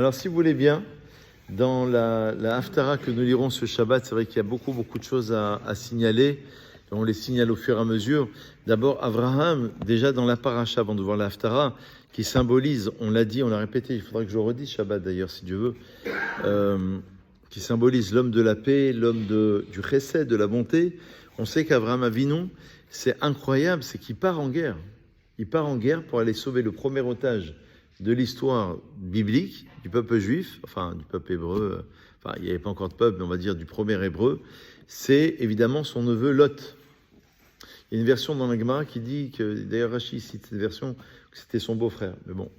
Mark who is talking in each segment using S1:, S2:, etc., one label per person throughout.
S1: Alors, si vous voulez bien, dans la Haftara que nous lirons ce Shabbat, c'est vrai qu'il y a beaucoup de choses à signaler. On les signale au fur et à mesure. D'abord, Abraham, déjà dans la paracha, avant de voir la Haftara, qui symbolise, on l'a dit, on l'a répété, il faudra que je le redise Shabbat d'ailleurs, si Dieu veut, qui symbolise l'homme de la paix, l'homme du chesed, de la bonté. On sait qu'Abraham Avinu, c'est incroyable, c'est qu'il part en guerre. Il part en guerre pour aller sauver le premier otage de l'histoire biblique, du peuple juif, enfin du peuple hébreu, enfin il n'y avait pas encore de peuple, mais on va dire du premier hébreu, c'est évidemment son neveu Lot. Il y a une version dans la Gemara qui dit que, d'ailleurs Rashi cite cette version, que c'était son beau-frère, mais bon.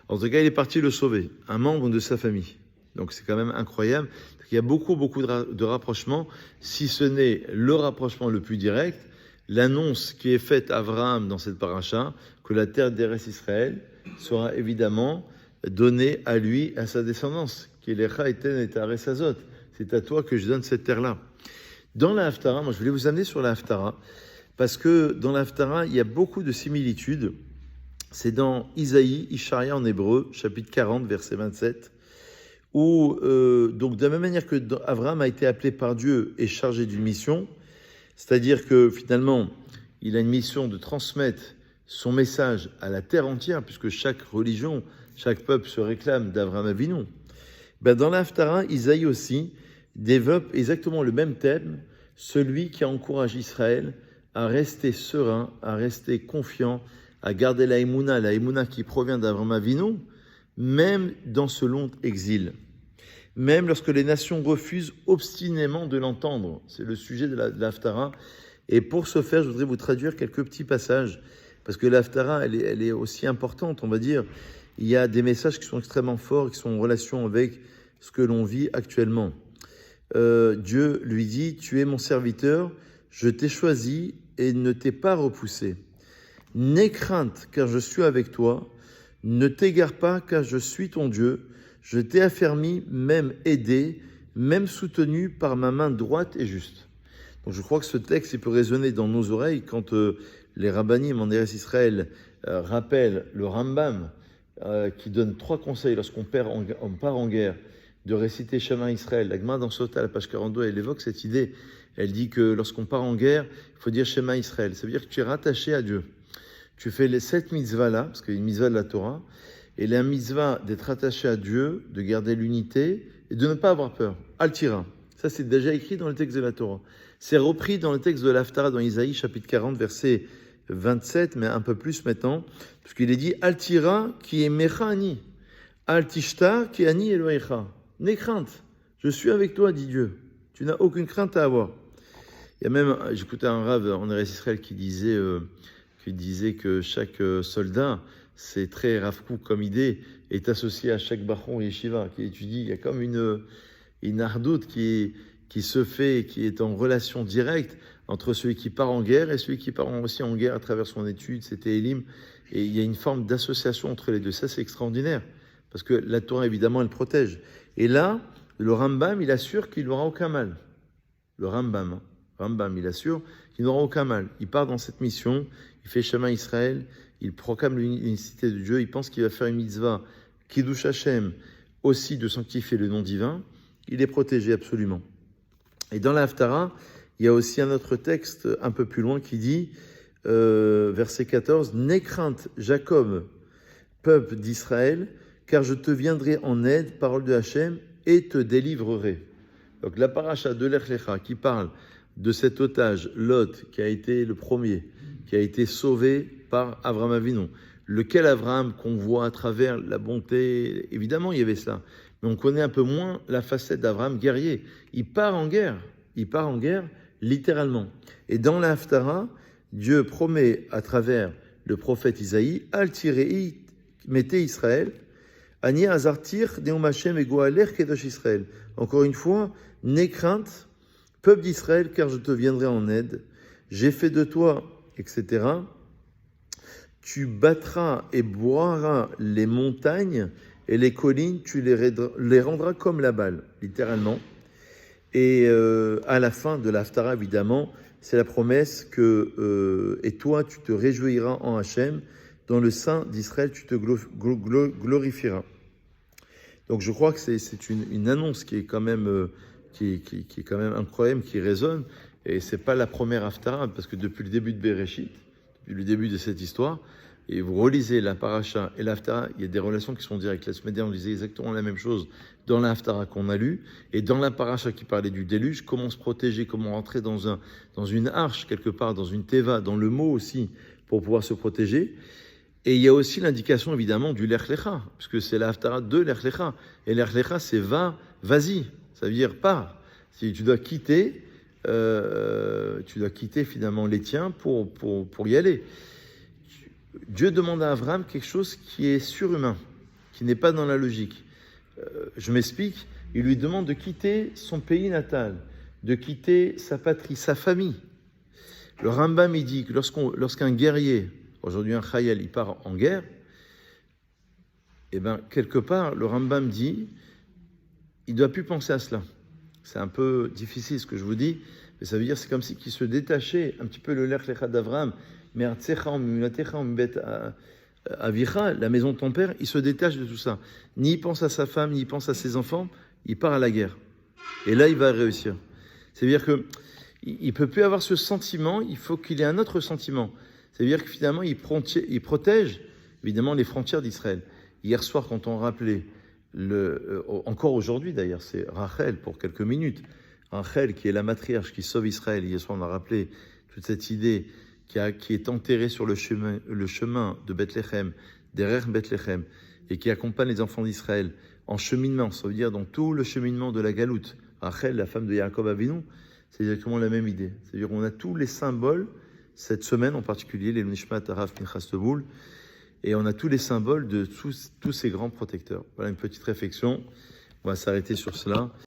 S1: En tout cas, il est parti le sauver, un membre de sa famille. Donc c'est quand même incroyable. Il y a beaucoup de rapprochements, si ce n'est le rapprochement le plus direct, l'annonce qui est faite à Abraham dans cette paracha, que la terre d'Eretz Israël sera évidemment donnée à lui, à sa descendance, qui est l'Echa Eten et Ares Azot. C'est à toi que je donne cette terre-là. Dans la Haftara, moi je voulais vous amener sur la Haftara, parce que dans la Haftara, il y a beaucoup de similitudes. C'est dans Isaïe, Isharia en hébreu, chapitre 40, verset 27, où, donc de la même manière que Abraham a été appelé par Dieu et chargé d'une mission, c'est-à-dire que finalement, il a une mission de transmettre son message à la terre entière, puisque chaque religion, chaque peuple se réclame d'Abraham Avinu. Ben dans l'Haftara, Isaïe aussi développe exactement le même thème, celui qui encourage Israël à rester serein, à rester confiant, à garder la Emouna qui provient d'Abraham Avinu, même dans ce long exil. Même lorsque les nations refusent obstinément de l'entendre. C'est le sujet de l'Haftara. Et pour ce faire, je voudrais vous traduire quelques petits passages, parce que l'Haftara, elle est aussi importante, on va dire. Il y a des messages qui sont extrêmement forts, qui sont en relation avec ce que l'on vit actuellement. Dieu lui dit, « Tu es mon serviteur, je t'ai choisi et ne t'ai pas repoussé. N'aie crainte, car je suis avec toi. Ne t'égare pas, car je suis ton Dieu. Je t'ai affermi, même aidé, même soutenu par ma main droite et juste. » Donc je crois que ce texte il peut résonner dans nos oreilles quand les rabbinim en Eretz Israël rappellent le Rambam qui donne 3 conseils lorsqu'on part en guerre de réciter Shema Israël. La Gemara dans Sota, la page 42, elle évoque cette idée. Elle dit que lorsqu'on part en guerre, il faut dire Shema Israël. Ça veut dire que tu es rattaché à Dieu. Tu fais les 7 mitzvahs là, parce qu'il y a une mitzvah de la Torah, et la mitzvah d'être attaché à Dieu, de garder l'unité et de ne pas avoir peur. Al-Tira. Ça, c'est déjà écrit dans le texte de la Torah. C'est repris dans le texte de l'Haftara, dans Isaïe, chapitre 40, verset 27, mais un peu plus maintenant, puisqu'il est dit Al-Tira qui est Mechani, Al-Tishta qui est Ani Elohecha. N'aie crainte, je suis avec toi, dit Dieu. Tu n'as aucune crainte à avoir. Il y a même, j'écoutais un rav en Eretz Israël qui disait que chaque soldat, c'est très Rav Kook comme idée, est associé à chaque bachon yeshiva qui étudie. Il y a comme une ardoute qui se fait, qui est en relation directe entre celui qui part en guerre et celui qui part aussi en guerre à travers son étude, c'était Elim. Et il y a une forme d'association entre les deux. Ça, c'est extraordinaire. Parce que la Torah, évidemment, elle protège. Et là, le Rambam, il assure qu'il n'aura aucun mal. Le Rambam, il assure qu'il n'aura aucun mal. Il part dans cette mission, il fait Shema Israël, il proclame l'unicité de Dieu, il pense qu'il va faire une mitzvah, Kiddush Hashem, aussi de sanctifier le nom divin. Il est protégé absolument. Et dans la Haftara, il y a aussi un autre texte un peu plus loin qui dit, verset 14, « N'aie crainte, Jacob, peuple d'Israël, car je te viendrai en aide, parole de Hachem, et te délivrerai. » Donc la paracha de Lech Lecha qui parle de cet otage, Lot, qui a été le premier, qui a été sauvé par Abraham Avinu, lequel Abraham qu'on voit à travers la bonté, évidemment il y avait cela, mais on connaît un peu moins la facette d'Abraham guerrier. Il part en guerre littéralement. Et dans la Haftara, Dieu promet à travers le prophète Isaïe, Al-Tirei, mettez Israël, Ani Azartir, Neum Hashem Egoaler Kedosh Israël. Encore une fois, n'aie crainte, peuple d'Israël, car je te viendrai en aide. J'ai fait de toi, etc. Tu battras et boiras les montagnes et les collines, tu les rendras comme la balle, littéralement. Et à la fin de l'Haftara, évidemment, c'est la promesse que et toi, tu te réjouiras en Hachem, dans le sein d'Israël, tu te glorifieras. Donc je crois que c'est une annonce qui est quand même, qui est quand même incroyable, qui résonne. Et c'est pas la première Haftara, parce que depuis le début de Bereshit, depuis le début de cette histoire, et vous relisez la paracha et l'Haftara, il y a des relations qui sont directes. La semaine dernière, on disait exactement la même chose dans la Haftara qu'on a lu, et dans la paracha qui parlait du déluge, comment se protéger, comment rentrer dans une arche, quelque part, dans une teva, dans le mot aussi, pour pouvoir se protéger. Et il y a aussi l'indication, évidemment, du Lech Lecha, puisque c'est la Haftara de Lech Lecha. Et Lech Lecha, c'est vas-y, ça veut dire pars. Si tu dois quitter, finalement les tiens pour y aller. Dieu demande à Abraham quelque chose qui est surhumain, qui n'est pas dans la logique. Je m'explique, il lui demande de quitter son pays natal, de quitter sa patrie, sa famille. Le Rambam, il dit que lorsqu'un guerrier, aujourd'hui un Chayel, il part en guerre, et bien quelque part, le Rambam dit, il ne doit plus penser à cela. C'est un peu difficile ce que je vous dis, mais ça veut dire c'est comme si qu'il se détachait un petit peu le Lech Lecha d'Avraham, mais Avicha, la maison de ton père, il se détache de tout ça. Ni il pense à sa femme, ni il pense à ses enfants, il part à la guerre. Et là, il va réussir. C'est-à-dire que il peut plus avoir ce sentiment, il faut qu'il ait un autre sentiment. C'est-à-dire que finalement, il protège évidemment les frontières d'Israël. Hier soir, quand on rappelait, encore aujourd'hui d'ailleurs, c'est Rachel pour quelques minutes, Rachel qui est la matriarche qui sauve Israël. Hier soir, on a rappelé toute cette idée qui est enterrée sur le chemin de Bethléem, derrière Bethléem, et qui accompagne les enfants d'Israël en cheminement, ça veut dire dans tout le cheminement de la galoute. Rachel, la femme de Yaakov Avinu, c'est exactement la même idée. C'est-à-dire qu'on a tous les symboles, cette semaine en particulier, les Nishmat Arav Pinchas Teboul, et on a tous les symboles de tous ces grands protecteurs. Voilà une petite réflexion, on va s'arrêter sur cela.